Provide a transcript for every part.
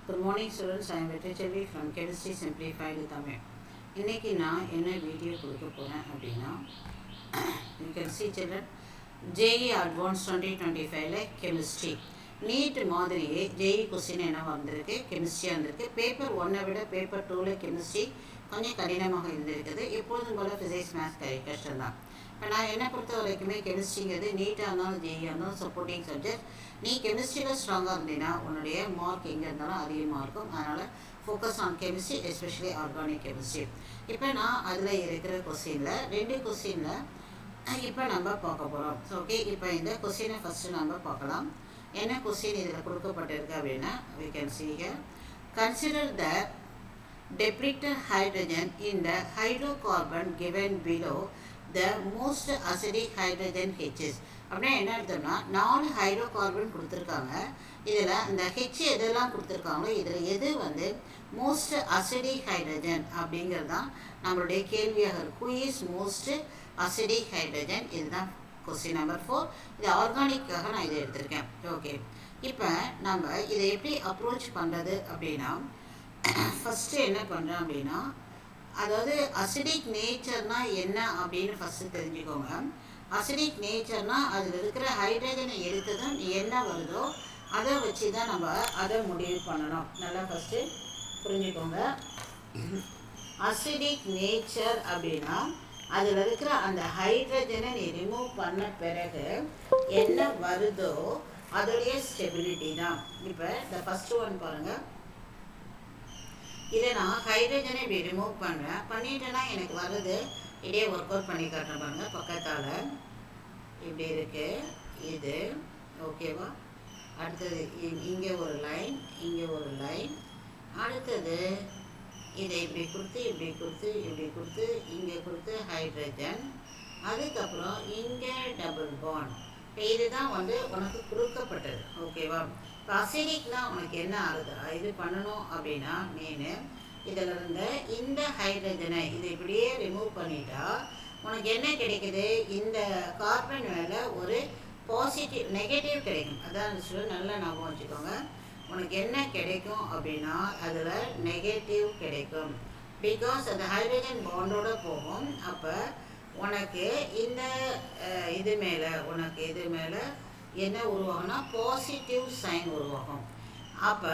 Good morning students, I am Vetrichavi from Chemistry Simplified Tamil. இன்னைக்கு நான் என்ன video கொடுக்க போகிறேன் அப்படின்னா, you can see children, JEE Advanced 2025ல கெமிஸ்ட்ரி நீட் மாதிரியே JEE கொஸ்டின் என்ன வந்திருக்கு, கெமிஸ்ட்ரியாக இருந்திருக்கு. பேப்பர் 1 விட பேப்பர் 2ல கெமிஸ்ட்ரி கொஞ்சம் கடினமாக இருந்திருக்குது. எப்பொழுதும் போல் ஃபிசிக்ஸ் மேத்ஸ் கஷ்டம் தான். இப்போ நான் என்னை பொறுத்த வரைக்குமே கெமிஸ்ட்ரிங்கிறது நீட்டாக இருந்தாலும் JEE இருந்தாலும் சப்போர்ட்டிங் சப்ஜெக்ட். நீ கெமிஸ்ட்ரியில் ஸ்ட்ராங்காக இருந்தீங்கன்னா உன்னுடைய மார்க் எங்கே இருந்தாலும் அதிகமாக இருக்கும். அதனால் focus on chemistry, especially organic chemistry. இப்போ நான் அதில் இருக்கிற கொஸ்டினில் 2 கொஸ்டினில் இப்போ நம்ம பார்க்க போகிறோம். ஓகே, இப்போ இந்த கொஸ்டினை ஃபஸ்ட்டு நம்ம பார்க்கலாம். என்ன கொஸ்டின் இதில் கொடுக்கப்பட்டிருக்கு அப்படின்னா, we can see here, consider the depleted hydrogen in the hydrocarbon given below the most acidic hydrogen H's. அப்படின்னா என்ன அர்த்தம்னா, 4 ஹைட்ரோகார்பன் கொடுத்துருக்காங்க. இதில் இந்த ஹெச் எதெல்லாம் கொடுத்துருக்காங்களோ இதில் எது வந்து மோஸ்ட் அசிடிக் ஹைட்ரஜன் அப்படிங்கிறது தான் நம்மளுடைய கேள்வியாக இருக்கும். Who is most acidic hydrogen, இதுதான் கொஸ்டின் நம்பர் 4. இது ஆர்கானிக்காக நான் இதை எடுத்திருக்கேன். ஓகே, இப்போ நம்ம இதை எப்படி அப்ரோச் பண்ணுறது அப்படின்னா, ஃபஸ்ட்டு என்ன பண்ணுறோம் அப்படின்னா, அதாவது அசிடிக் நேச்சர்னால் என்ன அப்படின்னு ஃபஸ்ட்டு தெரிஞ்சுக்கோங்க. அசிடிக் நேச்சர்னால் அதில் இருக்கிற ஹைட்ரஜனை எடுத்ததும் என்ன வருதோ அதை வச்சு தான் நம்ம அதை முடிவு பண்ணணும். நல்லா ஃபஸ்ட்டு புரிஞ்சுக்கோங்க. அசிடிக் நேச்சர் அப்படின்னா அதில் இருக்கிற அந்த ஹைட்ரஜனை நீ ரிமூவ் பண்ண பிறகு என்ன வருதோ அதோடைய ஸ்டெபிலிட்டி தான். இப்போ இந்த ஃபஸ்ட்டு ஒன் பாருங்கள். இதை நான் ஹைட்ரஜனை இப்படி ரிமூவ் பண்ணிட்டேன்னா எனக்கு வருது. இதே ஒர்க் அவுட் பண்ணி காட்டுறேன் பாருங்க. பக்கத்தால் இப்படி இருக்கு இது, ஓகேவா? அடுத்தது இங்கே ஒரு லைன், இங்கே ஒரு லைன். அடுத்தது இதை இப்படி கொடுத்து இப்படி கொடுத்து இப்படி கொடுத்து இங்கே கொடுத்து ஹைட்ரஜன். அதுக்கப்புறம் இங்கே டபுள் பாண்ட். இதுதான் வந்து உனக்கு கொடுக்கப்பட்டது, ஓகேவா? இப்போ அசிடிக்னால் உனக்கு என்ன ஆகுது, இது பண்ணணும் அப்படின்னா மீன் இதில் இருந்த இந்த ஹைட்ரஜனை இதை இப்படியே ரிமூவ் பண்ணிட்டா உனக்கு என்ன கிடைக்குது, இந்த கார்பன் மேலே ஒரு பாசிட்டிவ் நெகட்டிவ் கிடைக்கும். அதான் நல்லா ஞாபகம் வச்சுக்கோங்க. உனக்கு என்ன கிடைக்கும் அப்படின்னா அதில் நெகட்டிவ் கிடைக்கும். பிகாஸ் அந்த ஹைட்ரஜன் பாண்டோடு போகும். அப்போ உனக்கு இந்த இது மேலே உனக்கு இது மேலே என்ன உருவாகும்னா பாசிட்டிவ் சைன் உருவாகும். அப்போ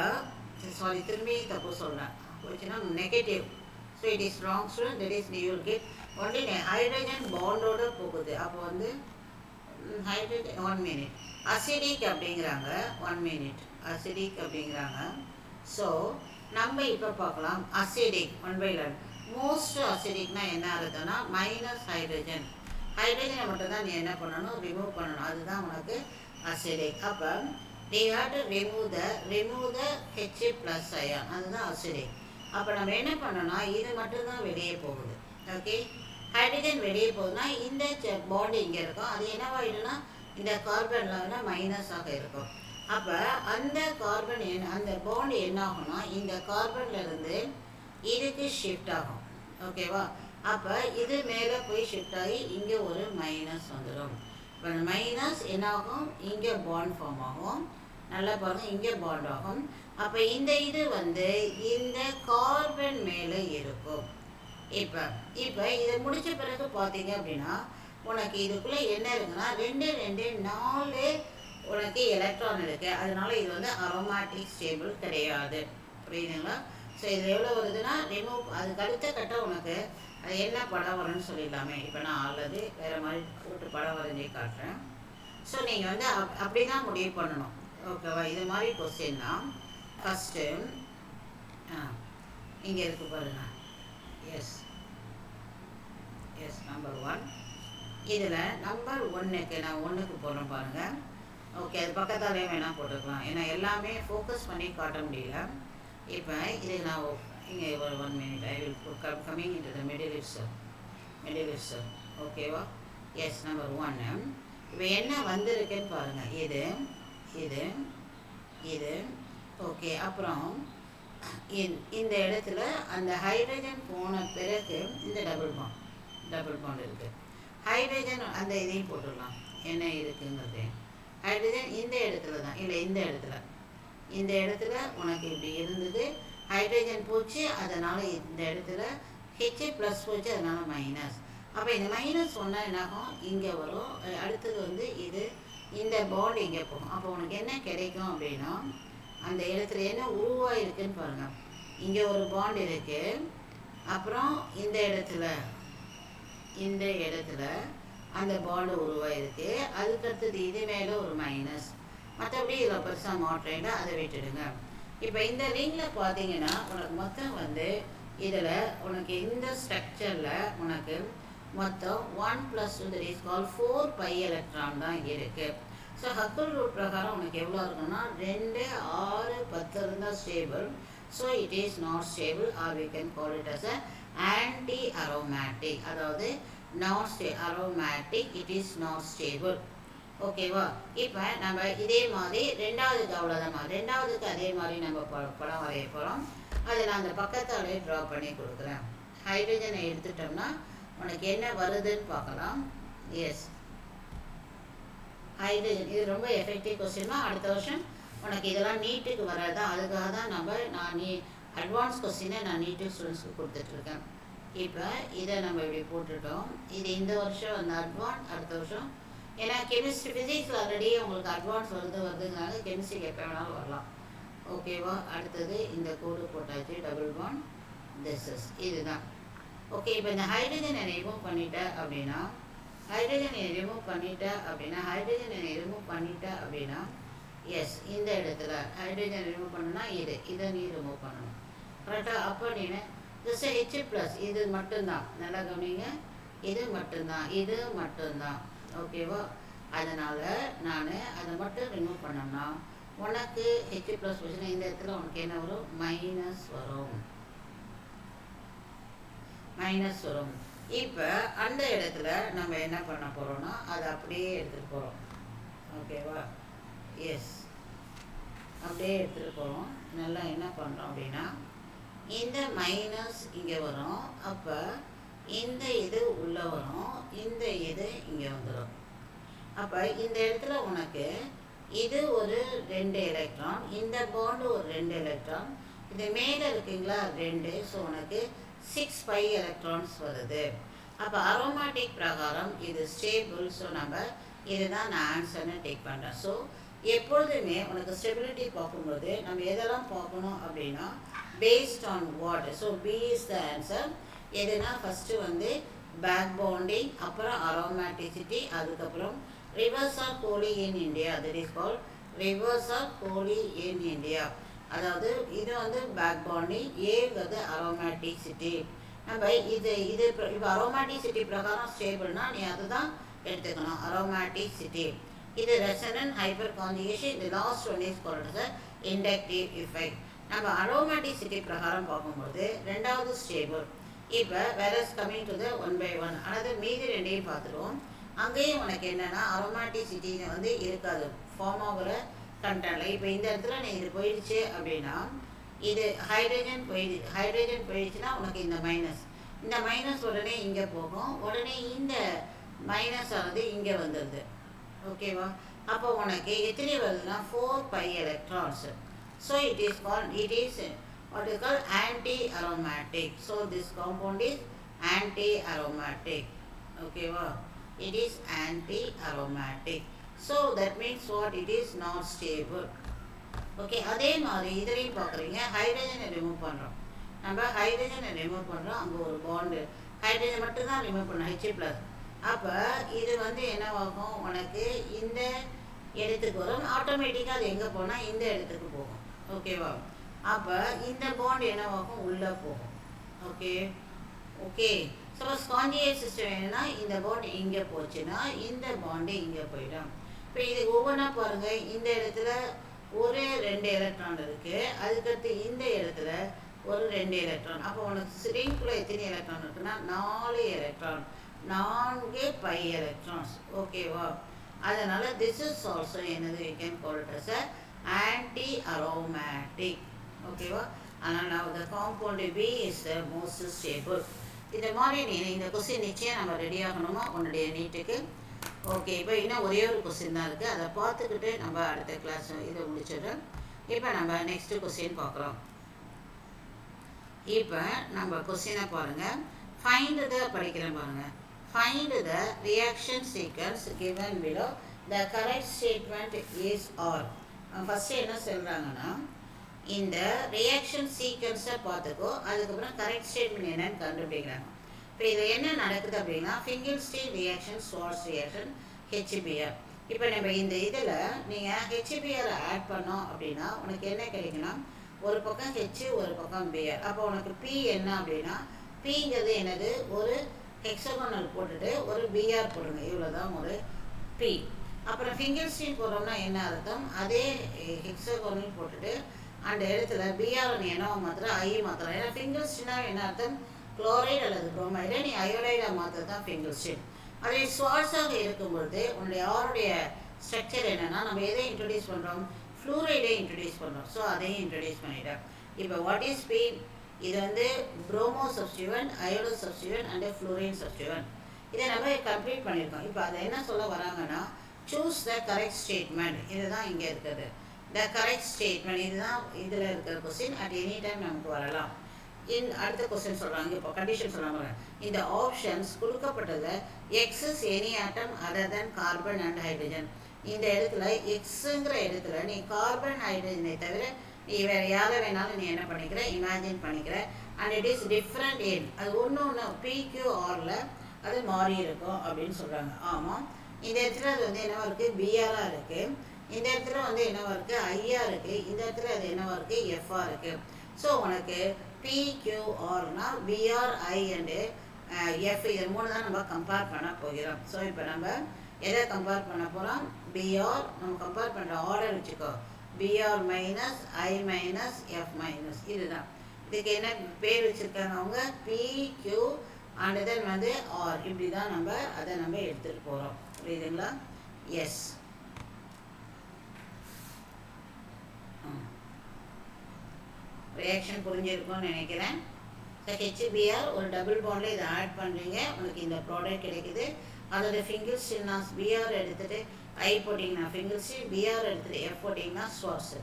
சாரி, திரும்பி தப்பு சொல்கிறேன், போச்சுன்னா negative. So it is wrong student. That is you will get only hydrogen பாண்டோடு போகுது. அப்போ வந்து ஹைட்ரஜன் 1 மினிட் அசிடிக் அப்படிங்கிறாங்க, 1 மினிட் அசிடிக் அப்படிங்கிறாங்க. ஸோ நம்ம இப்போ பார்க்கலாம் அசிடிக் 1/11. மோஸ்ட் அசிடிக்னால் என்ன ஆகுதுன்னா மைனஸ் ஹைட்ரஜன். ஹைட்ரஜனை மட்டும் தான் நீ என்ன பண்ணணும், ரிமூவ் பண்ணணும். அதுதான் உனக்கு அசிடிக். அப்போ we have to remove the H plus ion, அதுதான் அசிடிக். அப்போ நம்ம என்ன பண்ணோம்னா இது மட்டும்தான் வெளியே போகுது. ஓகே, ஹைட்ரஜன் வெளியே போகுதுன்னா இந்த பாண்ட் இங்கே இருக்கும். அது என்னவாயிடும்னா இந்த கார்பனில் மைனஸாக இருக்கும். அப்போ அந்த கார்பன் அந்த பாண்ட் என்ன ஆகும்னா இந்த கார்பன்லேருந்து இதுக்கு ஷிஃப்ட் ஆகும், ஓகேவா? அப்போ இது மேலே போய் ஷிஃப்ட் ஆகி இங்கே ஒரு மைனஸ் வந்துடும். இப்போ மைனஸ் என்னாகும், இங்கே பாண்ட் ஃபார்ம் ஆகும். நல்லா பாருங்கள், இங்கே பாண்ட் ஆகும். அப்போ இந்த இது வந்து இந்த கார்பன் மேலே இருக்கும். இப்போ இதை முடித்த பிறகு பார்த்தீங்க அப்படின்னா உனக்கு இதுக்குள்ளே என்ன இருக்குன்னா 2 2 4 உனக்கு எலக்ட்ரான் இருக்குது. அதனால இது வந்து அரோமேட்டிக் ஸ்டேபிள் கிடையாது. புரியுதுங்களா? ஸோ இது எவ்வளோ வருதுன்னா ரிமூவ். அதுக்கு அடுத்த கட்டம் உனக்கு அது என்ன படம் வரும்னு சொல்லிடலாமே. இப்போ நான் ஆல்ரெடி வேறு மாதிரி போட்டு படம் வரைஞ்சி காட்டுறேன். ஸோ நீங்கள் வந்து அப்படி தான் முடிவு பண்ணணும், ஓகேவா? இது மாதிரி கொஸ்டின்னா ஃபஸ்ட்டு இங்கே இருக்குது பாருங்க. Yes number 1. இதில் நம்பர் 1க்கு நான் 1க்கு போடுறேன் பாருங்கள். ஓகே, அது பக்கத்தாலே வேணால் போட்டுக்கலாம். ஏன்னா எல்லாமே ஃபோக்கஸ் பண்ணி காட்ட முடியல. இப்போ இது நான் இங்கே ஒரு 1 minute I will coming into the middle its, ஓகேவா? Yes number 1. இப்போ என்ன வந்திருக்குன்னு பாருங்கள். இது ஓகே. அப்புறம் இந்த இடத்துல அந்த ஹைட்ரஜன் போன பிறகு இந்த டபுள் பாண்ட் இருக்குது. ஹைட்ரஜன் அந்த இதையும் போட்டுடலாம் என்ன இருக்குங்கிறது. ஹைட்ரஜன் இந்த இடத்துல தான், இல்லை இந்த இடத்துல இந்த இடத்துல உனக்கு இப்படி இருந்தது, ஹைட்ரஜன் போச்சு, அதனால் இந்த இடத்துல ஹெச் ப்ளஸ் போச்சு, அதனால் மைனஸ். அப்போ இந்த மைனஸ் ஒன்றா என்னாகும், இங்கே வரும். அடுத்தது வந்து இது இந்த பாண்ட் இங்கே போகும். அப்போ உனக்கு என்ன கிடைக்கும் அப்படின்னா, அந்த இடத்துல என்ன உருவாயிருக்குன்னு பாருங்கள். இங்கே ஒரு பாண்ட் இருக்குது, அப்புறம் இந்த இடத்துல அந்த பாண்டு உருவாயிருக்கு. அதுக்கடுத்தது இது மேலே ஒரு மைனஸ். மற்றபடி இதில் பெருசாக மாற்றேன்னா அதை விட்டுடுங்க. இப்போ இந்த ரிங்கில் பார்த்தீங்கன்னா உனக்கு மொத்தம் வந்து இதில் உனக்கு இந்த ஸ்ட்ரக்சரில் உனக்கு மொத்தம் 1 + 2 that is called 4 pi electron தான் இருக்குது. ஸோ ஹக்கல் ரூல் பிரகாரம் உனக்கு எவ்வளோ இருக்குன்னா 2, 6, 10 இருந்தால் stable. So it is not stable, or we can call it as a anti aromatic. அதாவது not aromatic, it is not stable. ஓகேவா? இப்போ நம்ம இதே மாதிரி ரெண்டாவதுக்கு அவ்வளோதாம்மா. ரெண்டாவதுக்கு அதே மாதிரி நம்ம படம் வரைய போகிறோம். அதை நான் அந்த பக்கத்தாலே ட்ரா பண்ணி கொடுக்குறேன். ஹைட்ரஜனை எடுத்துட்டோம்னா உனக்கு என்ன வருதுன்னு பார்க்கலாம். Yes, hydrogen. இது ரொம்ப எஃபெக்டிவ் கொஸ்டின். அடுத்த வருஷம் உனக்கு இதெல்லாம் நீட்டுக்கு வராது. அதுக்காக தான் நான் அட்வான்ஸ் கொஸ்டினை நான் நீட்டு ஸ்டூடெண்ட்ஸ்க்கு கொடுத்துட்ருக்கேன். இப்போ இதை நம்ம இப்படி போட்டுட்டோம். இது இந்த வருஷம் அந்த அட்வான்ஸ், அடுத்த வருஷம் ஏன்னா கெமிஸ்ட்ரி ஃபிசிக்ஸில் ஆல்ரெடி உங்களுக்கு அட்வான்ஸ் வருதுங்கிறாங்க. கெமிஸ்ட்ரிக்கு எப்போ வேணாலும் வரலாம். ஓகேவா? அடுத்தது இந்த கோடு போட்டாச்சு, டபுள் பாண்ட் திஸ் இஸ், இதுதான். ஓகே, இப்போ இந்த ஹைட்ரஜனை ரிமூவ் பண்ணிட்ட அப்படின்னா ஹைட்ரஜனை ரிமூவ் பண்ணிட்ட அப்படின்னா எஸ், இந்த இடத்துல ஹைட்ரஜன் ரிமூவ் பண்ணுன்னா இதை நீ ரிமூவ் பண்ணணும். கரெக்டாக? அப்போ நீ ஜஸ்ட் ஹெச் ப்ளஸ் இது மட்டும்தான். நல்லா கவனிங்க, இது மட்டும்தான். ஓகேவா? அதனால் நான் அதை மட்டும் ரிமூவ் பண்ணோம்னா உனக்கு ஹெச் ப்ளஸ் போச்சுன்னா இந்த இடத்துல உனக்கு என்ன வரும், மைனஸ் வரும். இப்போ அந்த இடத்துல நம்ம என்ன பண்ண போகிறோம்னா அதை அப்படியே எடுத்துகிட்டு போகிறோம். ஓகேவா? எஸ், அப்படியே எடுத்துகிட்டு போகிறோம். நல்லா என்ன பண்ணுறோம் அப்படின்னா இந்த மைனஸ் இங்கே வரும். அப்போ இந்த இது உள்ளே வரும், இந்த இது இங்கே வந்துடும். அப்போ இந்த இடத்துல உனக்கு இது ஒரு 2 எலக்ட்ரான், இந்த பாண்டு ஒரு 2 எலக்ட்ரான், இது மேலே இருக்குங்களா 2. ஸோ உனக்கு 6 pi எலக்ட்ரான்ஸ் வருது. அப்போ அரோமேட்டிக் பிரகாரம் இது ஸ்டேபிள். ஸோ நம்ம இதுதான் நான் ஆன்சர்னு டேக் பண்ணுறேன். ஸோ எப்பொழுதுமே உனக்கு ஸ்டெபிலிட்டி பார்க்கும்போது நம்ம எதெல்லாம் பார்க்கணும் அப்படின்னா based on what. So B is the answer. எதுனா ஃபஸ்ட்டு வந்து பேக் பாண்டிங், அப்புறம் அரோமேட்டிசிட்டி, அதுக்கப்புறம் reversal Kohli in India. That is call reversal Kohli in India. அதாவது இது வந்து பேக் பாண்டிங், ஏங்கிறது அரோமேட்டிசிட்டி. நம்ம இப்போ அரோமேட்டிசிட்டி பிரகாரம் ஸ்டேபிள்னா நீ அதுதான் எடுத்துக்கணும், அரோமேட்டிசிட்டி. இது ரெசனன்ட் ஹைப்பர் கான்ஜுகேஷன். இந்த last one is called inductive effect. நம்ம அரோமேட்டிசிட்டி பிரகாரம் பார்க்கும்போது ரெண்டாவது ஸ்டேபிள். இப்போ whereas coming to the 1 by 1. அதாவது மீதி ரெண்டையும் பார்த்துருவோம். அங்கேயும் உனக்கு என்னென்னா அரோமேட்டிசிட்டின்னு வந்து இருக்காது ஃபார்ம் ஆகிற கண்டென்ட்டில். இப்போ இந்த இடத்துல நீ இது போயிடுச்சு அப்படின்னா இது ஹைட்ரஜன் போயிடுச்சுன்னா உனக்கு இந்த மைனஸ் உடனே இங்கே போகும். உடனே இந்த மைனஸ் ஆனது இங்கே வந்துடுது. ஓகேவா? அப்போ உனக்கு எத்தனை வருதுன்னா 4 pi electrons. So it is what is called anti-aromatic. So this compound is anti-aromatic. Okay, wow. It is anti-aromatic. So that means what? It is not stable. Okay, அதே மாதிரி இதையும் பார்க்குறீங்க. ஹைட்ரஜனை ரிமூவ் பண்ணுறோம். நம்ம ஹைட்ரஜனை ரிமூவ் பண்ணுறோம். அங்கே ஒரு பாண்டு ஹைட்ரஜன் மட்டும்தான் ரிமூவ் பண்ணோம், H+. அப்போ இது வந்து என்னவாகும், உனக்கு இந்த இடத்துக்கு வரும். ஆட்டோமேட்டிக்காக அது எங்கே போனால் இந்த இடத்துக்கு போகும். ஓகேவா? அப்போ இந்த பாண்ட் என்னவாகும், உள்ளே போகும். ஓகே. சப்போஸ் கான்ஜுகேட் சிஸ்டம் என்னன்னா இந்த பாண்ட் இங்கே போச்சுன்னா இந்த பாண்டு இங்கே போயிடும். இப்போ இது ஒவ்வொன்றா பாருங்கள். இந்த இடத்துல ஒரு 2 எலக்ட்ரான் இருக்குது. அதுக்கடுத்து இந்த இடத்துல ஒரு 2 எலக்ட்ரான். அப்போ உனக்கு ரிங்குள்ள எத்தனை எலக்ட்ரான் இருக்குன்னா 4 எலக்ட்ரான், 4 pi எலக்ட்ரான்ஸ். ஓகேவா? அதனால் திஸ் இஸ் ஆல்சோ என்னது, we can call it as anti aromatic. ஓகேவா? அதனால் now the compound B is the most stable. இந்த மாதிரி நீ இந்த கொஸ்டின் நிச்சயம் நம்ம ரெடி ஆகணுமா உன்னுடைய நீட்டுக்கு. ஓகே, இப்போ இன்னும் ஒரே ஒரு கொஸ்டின் தான் இருக்குது. அதை பார்த்துக்கிட்டு நம்ம அடுத்த கிளாஸ் இதை முடிச்சிடுறோம். இப்போ நம்ம நெக்ஸ்ட்டு கொஸ்டின் பார்க்குறோம். இப்போ நம்ம கொஸ்டினை பாருங்கள். ஃபைண்ட் த படிக்கிறேன் பாருங்கள். Find the reaction sequence given below. The correct statement is are. First என்ன சொல்கிறாங்கன்னா, இந்த ரியாக்ஷன் சீக்வன்ஸை பார்த்துக்கோ, அதுக்கப்புறம் கரெக்ட் ஸ்டேட்மெண்ட் என்னன்னு கண்டுபிடிக்கிறாங்க. இப்போ இது என்ன நடக்குது அப்படின்னா, ஃபிங்கல்ஸ்டீன் ரியாக்ஷன், ஸ்வார்ட்ஸ் ரியாக்ஷன், ஹெச்பிஆர். இப்போ நம்ம இந்த இதில் நீங்கள் ஹெச்பிஆரை ஆட் பண்ணோம் அப்படின்னா உனக்கு என்ன கிடைக்குன்னா, ஒரு பக்கம் ஹெச், ஒரு பக்கம் பிஆர். அப்போ உனக்கு பி என்ன அப்படின்னா, பிங்கிறது என்னது, ஒரு ஹெக்ஸகோனல் போட்டுட்டு ஒரு பிஆர் போடுங்க, இவ்வளோ தான் ஒரு பி. அப்புறம் ஃபிங்கல்ஸ்டீன் போடுறோம்னா என்ன அர்த்தம், அதே ஹெக்ஸகோனல் போட்டுட்டு அந்த இடத்துல பிஆர் நீ என்னவோ மாத்திரம் ஐ மாத்திரம். ஏன்னா ஃபிங்கல்ஸ்டீனாக என்ன அர்த்தம், குளோரைடு அல்லது குரோமைடை நீ அயோடைடாக மாத்திரம் தான் ஃபிங்கல்ஸ்டீன். அதே ஸ்வார்ட்ஸாக இருக்கும்பொழுது உன்னுடைய ஆருடைய ஸ்ட்ரக்சர் என்னென்னா, நம்ம எதை இன்ட்ரடியூஸ் பண்ணுறோம், ஃப்ளூரைடை இன்ட்ரடியூஸ் பண்ணுறோம். ஸோ அதையும் இன்ட்ரடியூஸ் பண்ணிட்டேன். இப்போ வாட் இஸ் பி, இது வந்து ப்ரோமோ சப்ஸ்டியூவன்ட், அயோடோ சப்ஸ்டியூவன்ட் அண்ட் ஃப்ளூரைன் சப்ஸ்டியூவன்ட். இதை நம்ம கம்ப்ளீட் பண்ணியிருக்கோம். இப்போ அதை என்ன சொல்ல வராங்கன்னா, சூஸ் த கரெக்ட் ஸ்டேட்மெண்ட். இதுதான் இங்கே இருக்குது த கரெக்ட் ஸ்டேட்மெண்ட். இதுதான் இதில் இருக்கிற கொஸ்டின். அட் எனி டைம் நமக்கு வரலாம். அடுத்த கொஸ்டின் சொல்கிறாங்க. இப்போ கண்டிஷன் சொல்கிறாங்க. இந்த ஆப்ஷன்ஸ் கொடுக்கப்பட்டது X is any atom other than carbon and hydrogen. இந்த இடத்துல எக்ஸுங்கிற இடத்துல நீ கார்பன் ஹைட்ரஜனை தவிர நீ வேறு யாரை வேணாலும் நீ என்ன பண்ணிக்கிற, இமேஜின் பண்ணிக்கிற. அண்ட் இட் இஸ் டிஃப்ரெண்ட் எண். அது ஒன்று ஒன்று பிக்யூஆரில் அது மாறி இருக்கும் அப்படின்னு சொல்கிறாங்க. ஆமாம், இந்த இடத்துல அது வந்து என்னவா இருக்குது, பிஆராக இருக்குது. இந்த இடத்துல வந்து என்னவா இருக்குது, ஐயா இருக்குது. இந்த இடத்துல அது என்னவா இருக்குது, எஃப்ஆ இருக்குது. ஸோ உனக்கு பிக்யூஆர்னா பிஆர், ஐ அண்டு எஃப், இது மூணு தான் நம்ம கம்பேர் பண்ண போகிறோம். ஸோ இப்போ நம்ம எதை கம்பேர் பண்ண போகிறோம், பிஆர். நம்ம கம்பேர் பண்ணுற ஆர்டர் வச்சுக்கோ, பிஆர் மைனஸ் ஐ மைனஸ் எஃப் மைனஸ். இதுதான் இதுக்கு என்ன பேர் வச்சுருக்காங்க அவங்க, பிக்யூ அண்ட் தென் வந்து ஆர். இப்படி தான் நம்ம அதை நம்ம எடுத்துகிட்டு போகிறோம். புரியுதுங்களா? எஸ். ரியாக்ஷன் புரிஞ்சிருக்கும்னு நினைக்கிறேன். ஸோ ஹெச்பிஆர் ஒரு டபுள் பாண்டில் இதை ஆட் பண்ணுறீங்க, உனக்கு இந்த ப்ராடக்ட் கிடைக்குது. அதோட ஃபிங்கல்ஸ்டீன் நான் பிஆர் எடுத்துகிட்டு ஐ போட்டிங்கன்னா ஃபிங்கல்ஸ்டீன், பிஆர் எடுத்துகிட்டு எஃப் போட்டிங்கன்னா ஸ்வார்ட்ஸ்.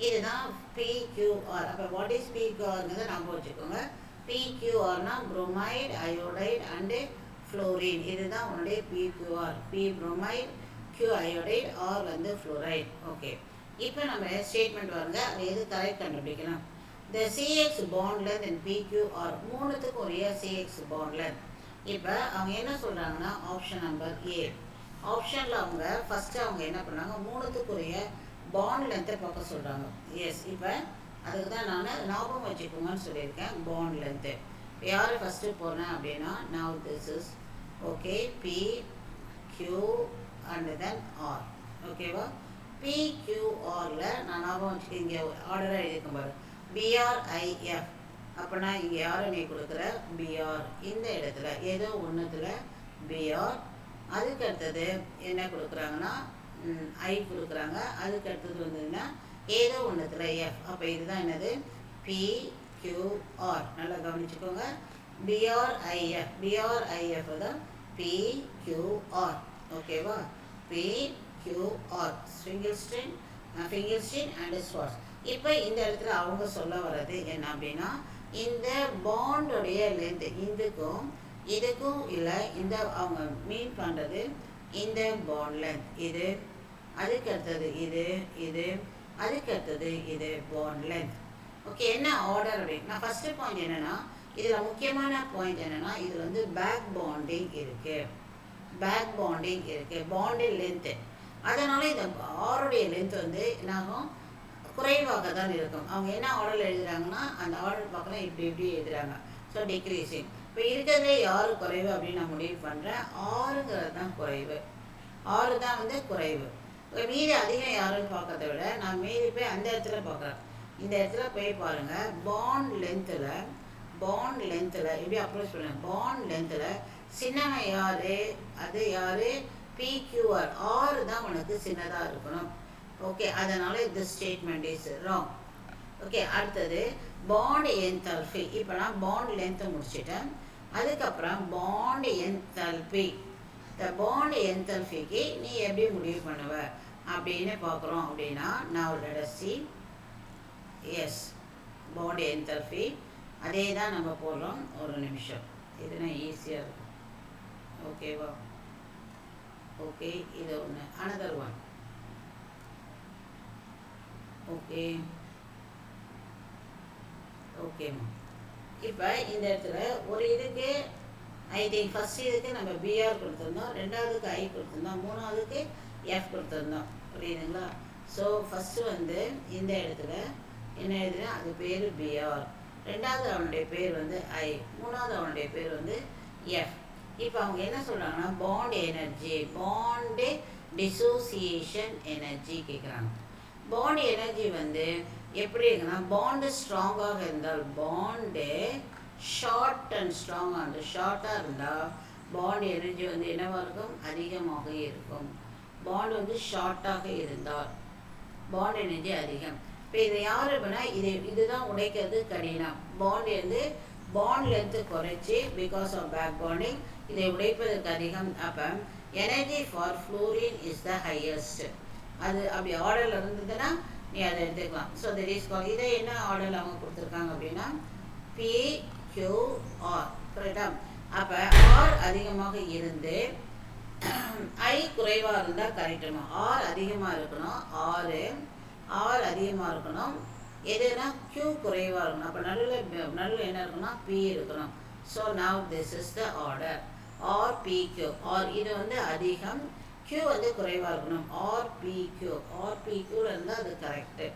இதுதான் பிக்யூஆர். அப்போ வாட் இஸ் பிக்யூஆர்ங்கிறத ஞாபகம் வச்சுக்கோங்க. பிக்யூஆர்னா புரோமைடு, அயோடைடு அண்டு ஃப்ளோரின். இதுதான் உன்னுடைய PQR. P bromide, Q iodide, R வந்து ஃப்ளோரைடு. ஓகே, இப்போ நம்ம ஸ்டேட்மெண்ட் வருங்க. அது எது கரெக்ட் கண்டுபிடிக்கலாம். The CX bond length and PQR மூணுத்துக்கு ஒரே CX bond length. இப்போ அவங்க என்ன சொல்கிறாங்கன்னா, ஆப்ஷன் நம்பர் ஏ. ஆப்ஷனில் அவங்க ஃபஸ்ட்டு அவங்க என்ன பண்ணாங்க, மூணுத்துக்குரிய பாண்ட் லென்த்தை பார்க்க சொல்கிறாங்க. எஸ், இப்போ அதுக்கு தான் நான் ஞாபகம் வச்சுக்கோங்கன்னு சொல்லியிருக்கேன். பாண்ட் லென்த்து யார் ஃபஸ்ட்டு போனேன் அப்படின்னா, now this is okay, P Q and then R. ஓகேவா? பிக்யூஆரில் நான் ஞாபகம் வச்சுக்க, இங்கே ஆர்டராக எழுதியிருக்கேன் பாரு, பிஆர்ஐஎஃப். அப்படின்னா இங்கே யாரை நீ கொடுக்குற, பிஆர். இந்த இடத்துல ஏதோ ஒன்றுத்தில் பிஆர். அதுக்கு அடுத்தது என்ன கொடுக்குறாங்கன்னா, ஐ கொடுக்குறாங்க. அதுக்கு அடுத்தது வந்ததுன்னா ஏதோ ஒன்றுத்தில் எஃப். அப்போ இதுதான் என்னது, பிக்யூஆர். நல்லா கவனிச்சுக்கோங்க. பிஆர்ஐஎஃப், பிஆர்ஐஎஃப் தான் பிக்யூஆர். ஓகேவா? PQR Finkelstein and Swarts. இப்போ இந்த இடத்துல அவங்க சொல்ல வர்றது என்ன அப்படின்னா, இந்த பாண்டோடைய லென்த் இதுக்கும் இதுக்கும் இல்லை, இந்த அவங்க மீன் பண்ணுறது இந்த பாண்ட் லென்த் இது, அதுக்கு அடுத்தது இது, இது அதுக்கு அடுத்தது இது பாண்ட் லென்த். ஓகே, என்ன ஆர்டர் அப்படின்னா, ஃபஸ்ட்டு பாயிண்ட் என்னென்னா, இதில் முக்கியமான பாயிண்ட் என்னென்னா, இதில் வந்து பேக் பாண்டிங் இருக்குது. பேக் பாண்டிங் இருக்குது, பாண்டிங் லென்த்து. அதனால் இந்த ஆருடைய லென்த் வந்து என்னாகும், குறைவாக தான் இருக்கும். அவங்க என்ன ஆர்டரில் எழுதுகிறாங்கன்னா, அந்த ஆர்டர் பார்க்கலாம் இப்படி இப்படி எழுதுகிறாங்க. So decreasing. இப்போ இருக்கிறதே யாரு குறைவு அப்படின்னு நான் முடிவு பண்ணுறேன். ஆறுங்கிறது தான் குறைவு. ஆறு தான் வந்து குறைவு. இப்போ மீதி அதிகம் யாருன்னு பார்க்கறத விட நான் மீதி போய் அந்த இடத்துல பார்க்குறேன். இந்த இடத்துல போய் பாருங்கள், பாண்ட் லென்த்தில் எப்படி அப்ரோச் பண்ணுவேன். பாண்ட் லென்த்தில் சின்னவன் யார், அது யார், பிக்யூஆர். ஆறு தான் உனக்கு சின்னதாக இருக்கணும். ஓகே, அதனால் இந்த ஸ்டேட்மெண்ட் இஸ் ராங். ஓகே, அடுத்தது பாண்ட் என்தால்பி. இப்போ நான் பாண்ட் லென்த்தை முடிச்சிட்டேன். அதுக்கப்புறம் பாண்ட் என்தால்பி. இந்த பாண்ட் என்தால்பிக்கு நீ எப்படி முடிவு பண்ணுவ அப்படின்னு பார்க்குறோம் அப்படின்னா, நான் let us see as bond enthalpy. அதே தான் நம்ம போடுறோம். ஒரு நிமிஷம், இதுனா ஈஸியாக இருக்கும். ஓகேவா? ஓகே, இது ஒன்று. Another one. ஓகே ஓகேம்மா. இப்போ இந்த இடத்துல ஒரு இதுக்கு ஐ திங்க் ஃபஸ்ட் இதுக்கு நம்ம பிஆர் கொடுத்துருந்தோம், ரெண்டாவதுக்கு ஐ கொடுத்துருந்தோம், மூணாவதுக்கு எஃப் கொடுத்துருந்தோம். புரியுதுங்களா? ஸோ ஃபஸ்ட்டு வந்து இந்த இடத்துல என்ன எழுதுனா அது பேர் பிஆர், ரெண்டாவது அவனுடைய பேர் வந்து ஐ, மூணாவது அவனுடைய பேர் வந்து எஃப். இப்போ அவங்க என்ன சொல்கிறாங்கன்னா bond energy, bond dissociation energy கேட்குறாங்க. பாண்ட் எனர்ஜி வந்து எப்படி இருக்குன்னா, பாண்டு ஸ்ட்ராங்காக இருந்தால், பாண்டு ஷார்ட் அண்ட் ஸ்ட்ராங்காக இருந்தால், ஷார்ட்டாக இருந்தால் பாண்ட் எனர்ஜி வந்து என்னவாக இருக்கும்? அதிகமாக இருக்கும். பாண்ட் வந்து ஷார்ட்டாக இருந்தால் பாண்ட் எனர்ஜி அதிகம். இப்போ இதை யார் அப்படின்னா இதுதான் உடைக்கிறது கடினம். பாண்ட் வந்து பாண்ட் லென்த்து குறைச்சி பிகாஸ் ஆஃப் பேக் பாண்டிங் இதை உடைப்பதற்கு அதிகம். அப்போ energy for fluorine is the highest. அது அப்படி ஆர்டரில் இருந்ததுன்னா நீ அதை எடுத்துக்கலாம். ஸோ தட் இஸ் கால். இதை என்ன ஆர்டரில் அவங்க கொடுத்துருக்காங்க அப்படின்னா PQR. கரெக்டா? அப்போ ஆர் அதிகமாக இருந்து ஐ குறைவாக இருந்தால் கரெக்டுமா? ஆர் அதிகமாக இருக்கணும், ஆர் அதிகமாக இருக்கணும். எதுனா Q குறைவாக இருக்கணும். அப்போ நடுவில் என்ன இருக்குன்னா P இருக்கணும். So now this is the order RPQ. R இது வந்து அதிகம், Q வந்து குறைவாக இருக்கணும். RPQ இருந்தால் அது correct.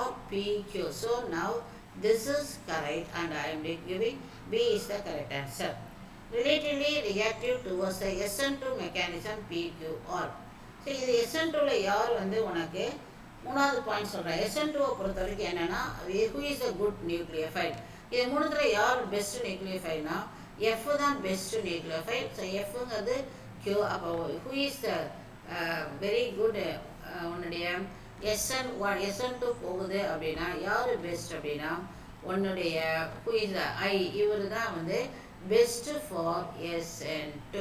RPQ. So now this is correct and I am giving B is the correct answer. Relatively reactive towards the SN2 mechanism PQR. So இது SN2ல யார் வந்து உனக்கு மூணாவது பாயிண்ட் சொல்கிறேன். SN2வை பொறுத்த வரைக்கும் என்னென்னா who is a good nucleophile. இது மூணுத்தில் யார் பெஸ்ட் நியூக்ளியோஃபைல்னா F தான் பெஸ்ட் நியூக்ளியோஃபைல். ஸோ Fங்கிறது Q. அப்போ who is the very good உன்னுடைய SN2 போகுது அப்படின்னா யார் பெஸ்ட் அப்படின்னா உன்னுடைய who is the I, இவர் தான் வந்து best for SN2.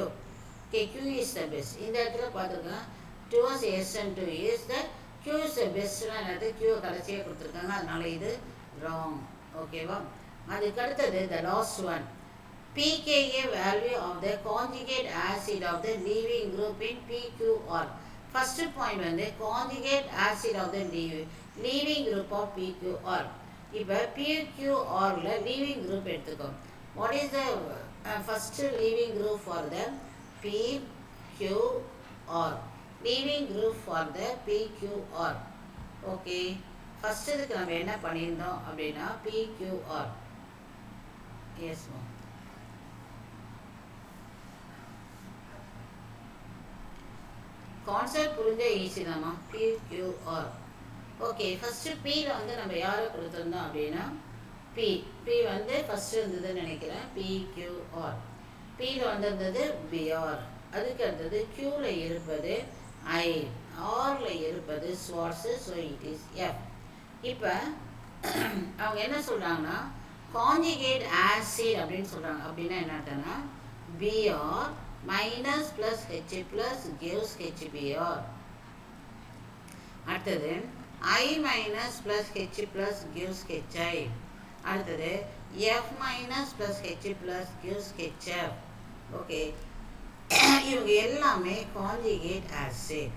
Okay, Q is the best. இந்த இடத்துல பார்த்துருக்கோம் towards SN2 is the Q is the bestலாம் என்னது Q கடைசியாக கொடுத்துருக்காங்க, அதனால இது wrong. ஓகேவா? அதுக்கு அடுத்தது the last one. pKa value of the conjugate acid of the leaving group in PQR. First point வந்து conjugate acid of the leaving group of PQR. இப்போ PQRல leaving group எடுத்துக்கோ. What is the first leaving group for the PQR? Leaving group for the PQR. Okay. First இதுக்கு நம்ம என்ன பண்ணியிருந்தோம் அப்படின்னா PQR. Yes ma'am. Concept புரிஞ்ச easy தான்மா. PQR. Okay, first பியில் வந்து நம்ம யாரை கொடுத்துருந்தோம் அப்படின்னா பி வந்து ஃபஸ்ட்டு இருந்ததுன்னு நினைக்கிறேன். PQR. பியில் வந்திருந்தது BR. அதுக்கு அடுத்தது Qவில் இருப்பது I, Rயில் இருப்பது Swarts. So it is F. இப்போ அவங்க என்ன சொல்கிறாங்கன்னா கான்ஜுகேட் ஆசிட் அப்படின்னு சொல்கிறாங்க. அப்படின்னா என்ன அர்த்தம்னா BR minus plus H plus gives HBr. அடுத்தது I minus plus H plus gives HI. அடுத்தது F minus plus H plus gives HF. Okay, இவங்க எல்லாமே கான்ஜுகேட் ஆசிட்.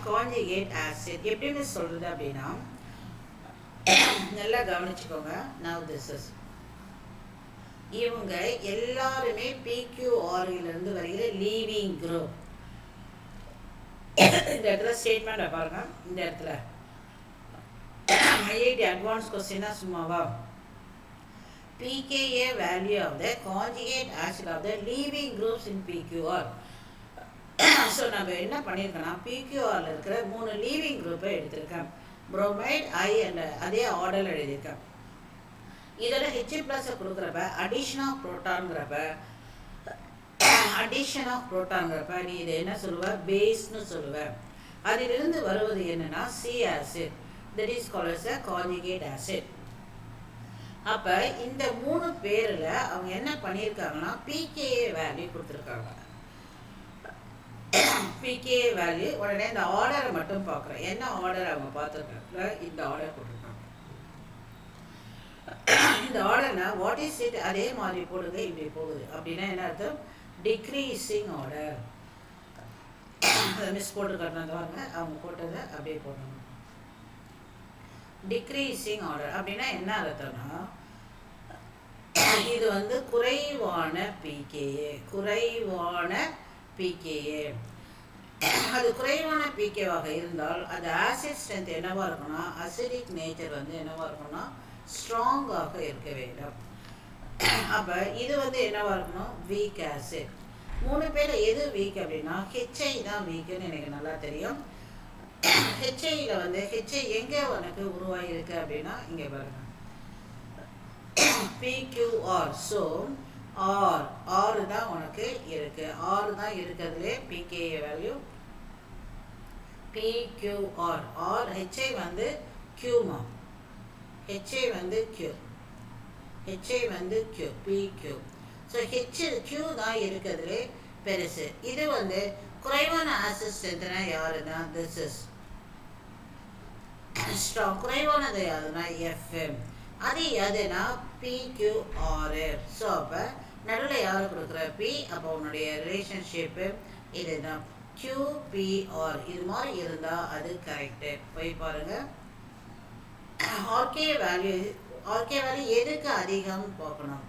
கான்ஜுகேட் ஆசிட் எப்படின்னு சொல்றது அப்படின்னா நல்லா கவனிச்சுக்கோங்க. now this is இவங்க எல்லாருமே PQRலிருந்து வருகிற லீவிங் குரூப். இந்த இடத்துல ஸ்டேட்மெண்ட் பாருங்க. இந்த இடத்துல IIT அட்வான்ஸ் கொஸ்டினா சும்மாவா? pKa value of the conjugate acid of the leaving groups in PQR. So நம்ம என்ன பண்ணியிருக்கோம்னா PQRல இருக்கிற 3 லீவிங் குரூப்பை எடுத்திருக்கேன். புரோமைட் I அண்ட் அதே ஆர்டரில் எழுதியிருக்கேன். இதோட H ப்ளஸை கொடுக்குறப்ப அடிஷன் ஆஃப் புரோட்டான்கிறப்ப நீ இதை என்ன சொல்லுவ? பேஸ்னு சொல்லுவ. அதிலிருந்து வருவது என்னன்னா C acid. That is called as a conjugate acid. அப்போ இந்த 3 பேரில் அவங்க என்ன பண்ணியிருக்காங்கன்னா pKa வேல்யூ கொடுத்துருக்காங்க. PK value. உடனே இந்த ஆர்டரை மட்டும் பார்க்குறேன். என்ன ஆர்டர் அவங்க பார்த்துருக்காங்க, இந்த ஆர்டர் போட்டுருக்காங்க. இந்த ஆர்டர்னா வாட் இஸ் இட் அதே மாதிரி போடுங்க, இப்படி போகுது அப்படின்னா என்ன அர்த்தம், டிக்ரீஸிங் ஆர்டர். அதை மிஸ் போட்டுருக்காங்க அவங்க போட்டதை அப்படியே போடணும். டிக்ரீஸிங் ஆர்டர் அப்படின்னா என்ன அர்த்தம்னா இது வந்து குறைவான பிகேஏ, குறைவான பிகேஏ. அது குறைவான பிகேவாக இருந்தால் அது ஆசிட் ஸ்ட்ரென்த் என்னவாக இருக்குன்னா, அசிடிக் நேச்சர் வந்து என்னவாக இருக்குன்னா ஸ்ட்ராங்காக இருக்க வேண்டும். அப்போ இது வந்து என்னவாக இருக்கணும், வீக் ஆசிட். 3 பேர் எது வீக் அப்படின்னா ஹெச்ஐ தான் வீக்குன்னு எனக்கு நல்லா தெரியும். ஹெச்ஐயில் வந்து ஹெச்ஐ எங்கே உனக்கு உருவாகிருக்கு அப்படின்னா இங்கே பாருங்க, பிக்யூஆர். ஸோ ஆர் தான் உனக்கு இருக்குது, ஆர் தான் இருக்கிறதுலே pK value PQR. R HI வந்து கியூமா, ஹெச்ஐ வந்து கியூ, ஹெச்ஐ வந்து கியூ, பிக்யூ. ஸோ கியூ தான் இருக்கிறதுலே பெருசு. இது வந்து குறைவான ஆசிட் ஸ்ட்ரென்த்னா யாருன்னா திஸ் இஸ் ஸ்ட்ராங். குறைவானது யாருன்னா எஃப்எம். அது எதுனா பிக்யூஆர். ஸோ அப்போ நடுவில் யார் கொடுக்குற பி, அப்போ உன்னுடைய ரிலேஷன்ஷிப்பு இதுதான் கியூபிஆர். இது மாதிரி இருந்தால் அது கரெக்டு. போய் பாருங்கள். ஆர்கே வேல்யூ, ஆர்கே வேல்யூ எதுக்கு அதிகம் பார்க்கணும்.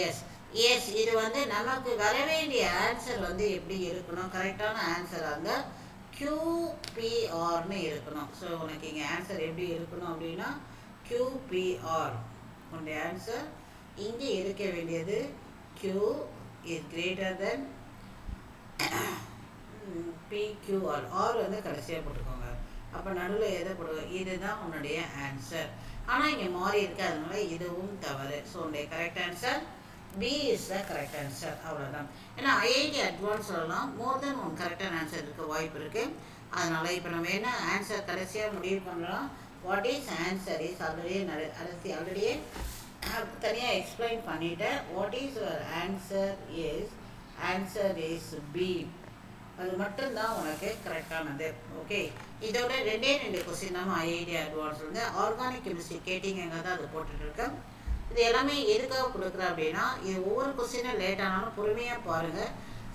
எஸ் எஸ் இது வந்து நமக்கு வர வேண்டிய ஆன்சர் வந்து எப்படி இருக்கணும், கரெக்டான ஆன்சர் அந்த QPRன்னு இருக்கணும். ஸோ உனக்கு இங்கே ஆன்சர் எப்படி இருக்கணும் அப்படின்னா QPR. உன்னுடைய ஆன்சர் இங்கே இருக்க வேண்டியது Q is greater than PQR. R வந்து கடைசியாக போட்டுக்கோங்க. அப்போ நடுவில் எதை போடுவோம், இதுதான் உன்னுடைய ஆன்சர். ஆனால் இங்கே மாறி இருக்கு, அதனால இதுவும் தவறு. ஸோ உன்னுடைய correct answer B is the correct answer. அவ்வளோதான். ஏன்னா IIT அட்வான்ஸ் சொல்லலாம் மோர் தென் ஒன் கரெக்டான ஆன்சர் இருக்க வாய்ப்பு இருக்குது. அதனால் இப்போ நம்ம என்ன ஆன்சர் கடைசியாக முடிவு பண்ணலாம். வாட் இஸ் ஆன்சர் இஸ் ஆல்ரெடியே தனியாக எக்ஸ்பிளைன் பண்ணிவிட்டேன். What is your answer is B. அது மட்டும்தான் உனக்கு கரெக்டானது. ஓகே, இதோட 2 கொஸ்டின் நம்ம IIT அட்வான்ஸ் வந்து ஆர்கானிக் கெமிஸ்ட்ரி கேட்டிங்க தான் அது போட்டுட்ருக்கேன். இது எல்லாமே எதுக்காக கொடுக்குற அப்படின்னா இது ஒவ்வொரு கொஸ்டினும் லேட் ஆனாலும் பொறுமையாக பாருங்கள்.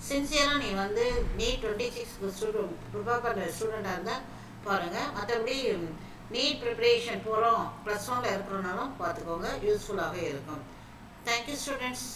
சின்சியராக நீ வந்து நீட் 26 ஸ்டூடெண்ட் ப்ரிப்பேர் பண்ணுற ஸ்டூடெண்ட்டாக இருந்தால் பாருங்கள். மற்றபடி நீட் ப்ரிப்பரேஷன் போகிறோம் +1 இருக்கிறனாலும் பார்த்துக்கோங்க, யூஸ்ஃபுல்லாக இருக்கும். Thank you students.